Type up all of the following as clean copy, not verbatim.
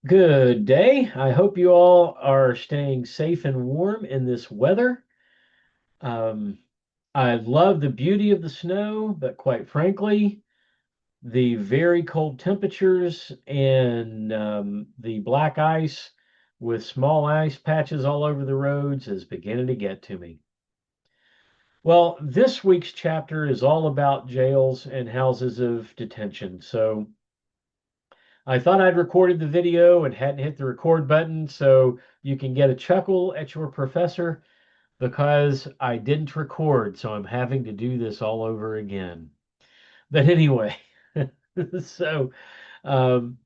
Good day. I hope you all are staying safe and warm in this weather. Um, I love the beauty of the snow, but quite frankly, the very cold temperatures and the black ice with small ice patches all over the roads is beginning to get to me. Well, this week's chapter is all about jails and houses of detention. So I thought I'd recorded the video and hadn't hit the record button so you can get a chuckle at your professor because I didn't record, so I'm having to do this all over again. But anyway, so um,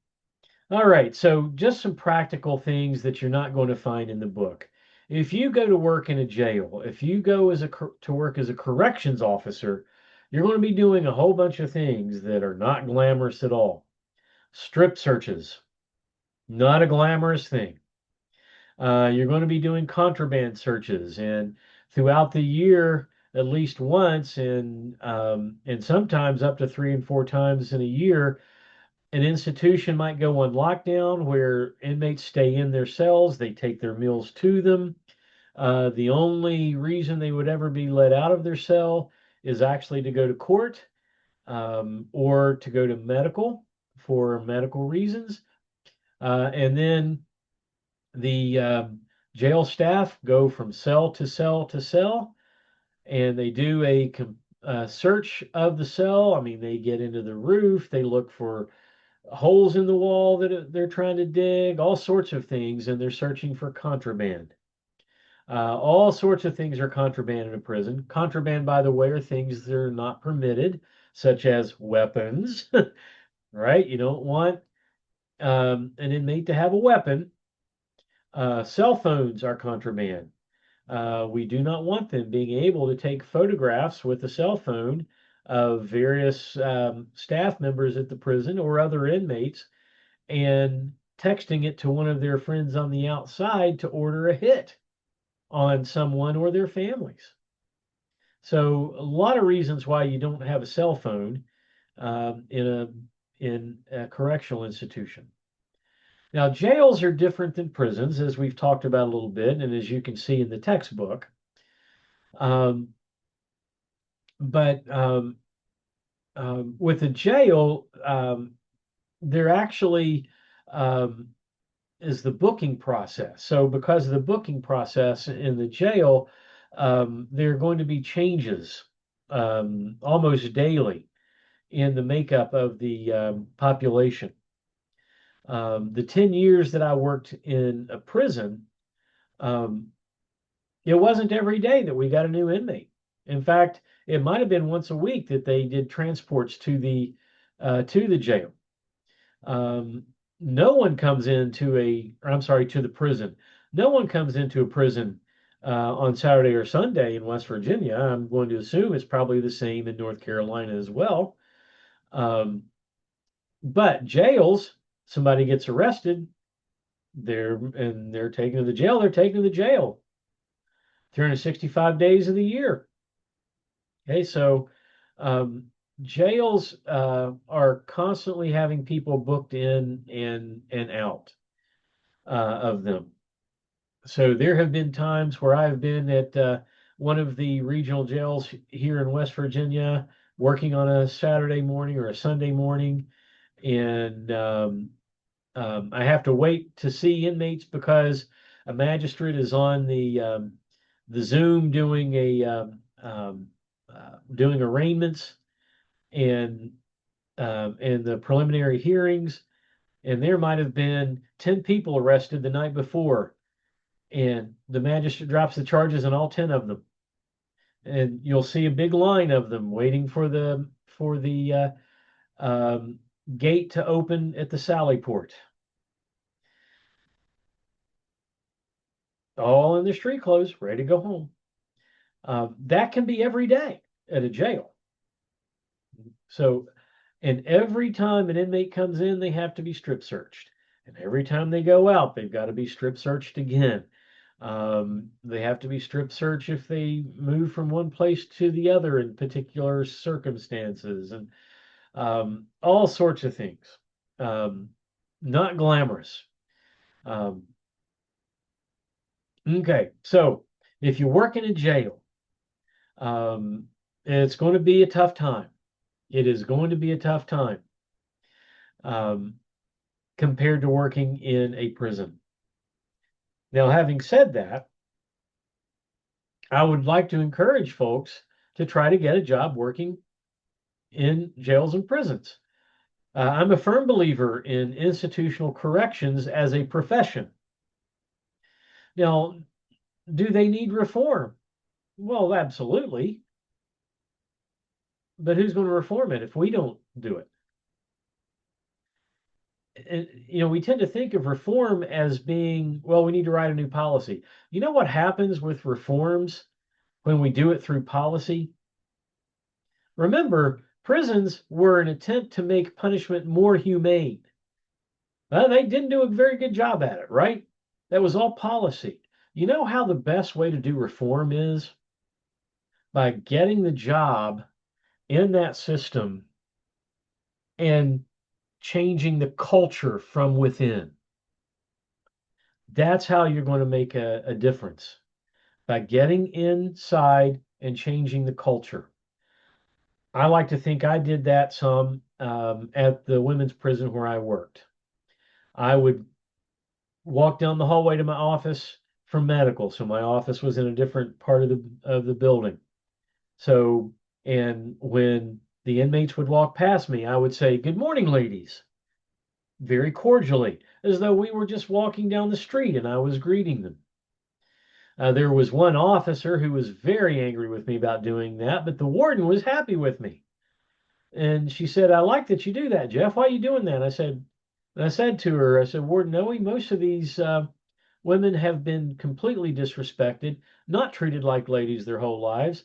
all right, so just some practical things that you're not going to find in the book. If you go to work in a jail, if you go to work as a corrections officer, you're going to be doing a whole bunch of things that are not glamorous at all. Strip searches, not a glamorous thing. You're going to be doing contraband searches, and throughout the year, at least once, and sometimes up to 3 and 4 times in a year, an institution might go on lockdown where inmates stay in their cells. They take their meals to them. The only reason they would ever be let out of their cell is actually to go to court or to go to medical for medical reasons. And then the jail staff go from cell to cell to cell, and they do a search of the cell. I mean, they get into the roof, they look for holes in the wall that they're trying to dig, all sorts of things, and they're searching for contraband. All sorts of things are contraband in a prison. Contraband, by the way, are things that are not permitted, such as weapons, right? You don't want an inmate to have a weapon. Cell phones are contraband. We do not want them being able to take photographs with a cell phone of various staff members at the prison or other inmates and texting it to one of their friends on the outside to order a hit on someone or their families. So a lot of reasons why you don't have a cell phone in a correctional institution. Now, jails are different than prisons, as we've talked about a little bit, and as you can see in the textbook. Um, but with a jail, there actually um, is the booking process. So, because of the booking process in the jail, there are going to be changes almost daily in the makeup of the population. The 10 years that I worked in a prison, um, it wasn't every day that we got a new inmate. In fact, it might have been once a week that they did transports to the jail. No one comes into I'm sorry, to the prison. No one comes into a prison on Saturday or Sunday in West Virginia. I'm going to assume it's probably the same in North Carolina as well. Um, but jails, somebody gets arrested, they're taken to the jail. They're taken to the jail 365 days of the year. Okay, so um, jails are constantly having people booked in and out of them. So there have been times where I've been at one of the regional jails here in West Virginia, working on a Saturday morning or a Sunday morning, and I have to wait to see inmates because a magistrate is on the Zoom doing arraignments and the preliminary hearings, and there might have been 10 people arrested the night before, and the magistrate drops the charges on all 10 of them. And you'll see a big line of them waiting for the um, gate to open at the Sally Port, all in their street clothes, ready to go home. That can be every day at a jail. So, and every time an inmate comes in, they have to be strip searched. And every time they go out, they've got to be strip searched again. They have to be strip searched if they move from one place to the other in particular circumstances and all sorts of things. Um, Not glamorous. Um, okay, so if you work in a jail, um, it's going to be a tough time. It is going to be a tough time um, compared to working in a prison. Now, having said that, I would like to encourage folks to try to get a job working in jails and prisons. I'm a firm believer in institutional corrections as a profession. Now, do they need reform? Well, absolutely. But who's going to reform it if we don't do it? And, we tend to think of reform as being, well, we need to write a new policy. You know what happens with reforms when we do it through policy? Remember, prisons were an attempt to make punishment more humane. Well, they didn't do a very good job at it, right? That was all policy. You know how the best way to do reform is? By getting the job in that system and changing the culture from within. That's how you're going to make a difference, by getting inside and changing the culture. I like to think I did that some at the women's prison where I worked. I would walk down the hallway to my office from medical. So my office was in a different part of the building. So, and when the inmates would walk past me, I would say, "Good morning, ladies," very cordially, as though we were just walking down the street and I was greeting them. There was one officer who was very angry with me about doing that, but the warden was happy with me. And she said, "I like that you do that, Jeff. Why are you doing that?" I said to her, I said, "Warden, knowing most of these women have been completely disrespected, not treated like ladies their whole lives,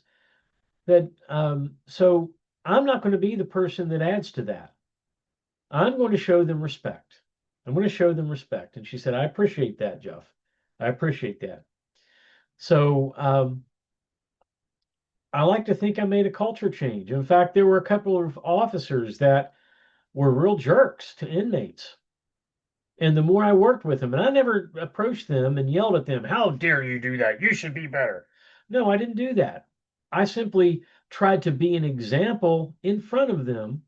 that so I'm not going to be the person that adds to that. I'm going to show them respect. I'm going to show them respect." And she said, "I appreciate that, Jeff. I appreciate that." So I like to think I made a culture change. In fact, there were a couple of officers that were real jerks to inmates. And the more I worked with them, and I never approached them and yelled at them, "How dare you do that? You should be better." No, I didn't do that. I simply tried to be an example in front of them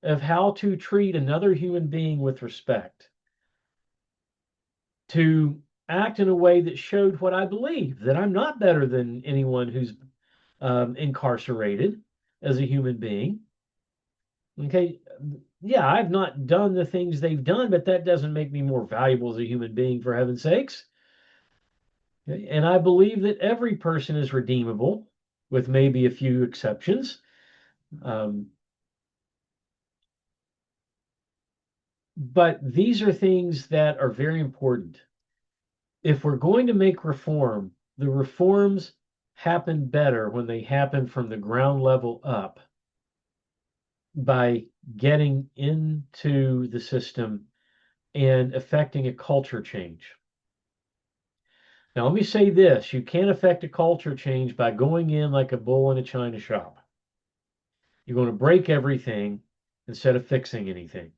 of how to treat another human being with respect, to act in a way that showed what I believe, that I'm not better than anyone who's incarcerated as a human being. Okay. Yeah, I've not done the things they've done, but that doesn't make me more valuable as a human being, for heaven's sakes. Okay? And I believe that every person is redeemable, with maybe a few exceptions. Um, but these are things that are very important. If we're going to make reform, the reforms happen better when they happen from the ground level up, by getting into the system and affecting a culture change. Now, let me say this: you can't affect a culture change by going in like a bull in a china shop. You're going to break everything instead of fixing anything.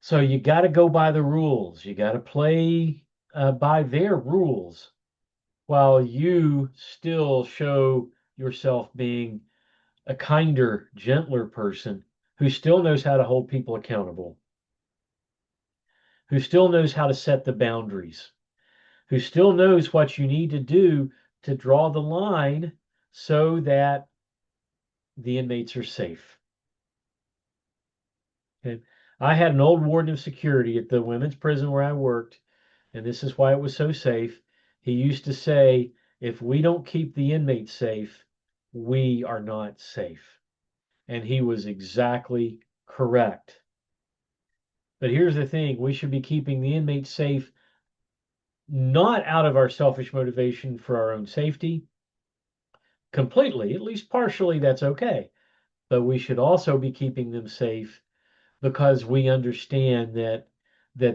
So you got to go by the rules. You got to play by their rules, while you still show yourself being a kinder, gentler person who still knows how to hold people accountable, who still knows how to set the boundaries, who still knows what you need to do to draw the line so that the inmates are safe. Okay. I had an old warden of security at the women's prison where I worked, and this is why it was so safe. He used to say, "If we don't keep the inmates safe, we are not safe." And he was exactly correct. But here's the thing: we should be keeping the inmates safe, not out of our selfish motivation for our own safety completely, at least partially, that's okay. But we should also be keeping them safe because we understand that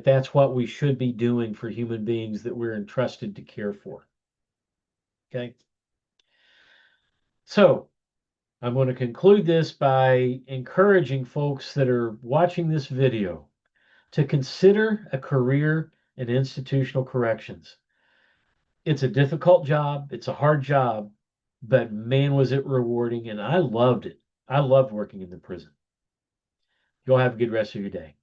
that's what we should be doing for human beings that we're entrusted to care for. Okay. So I'm going to conclude this by encouraging folks that are watching this video to consider a career in institutional corrections. It's a difficult job, it's a hard job, but man, was it rewarding, and I loved it. I loved working in the prison. You'll have a good rest of your day.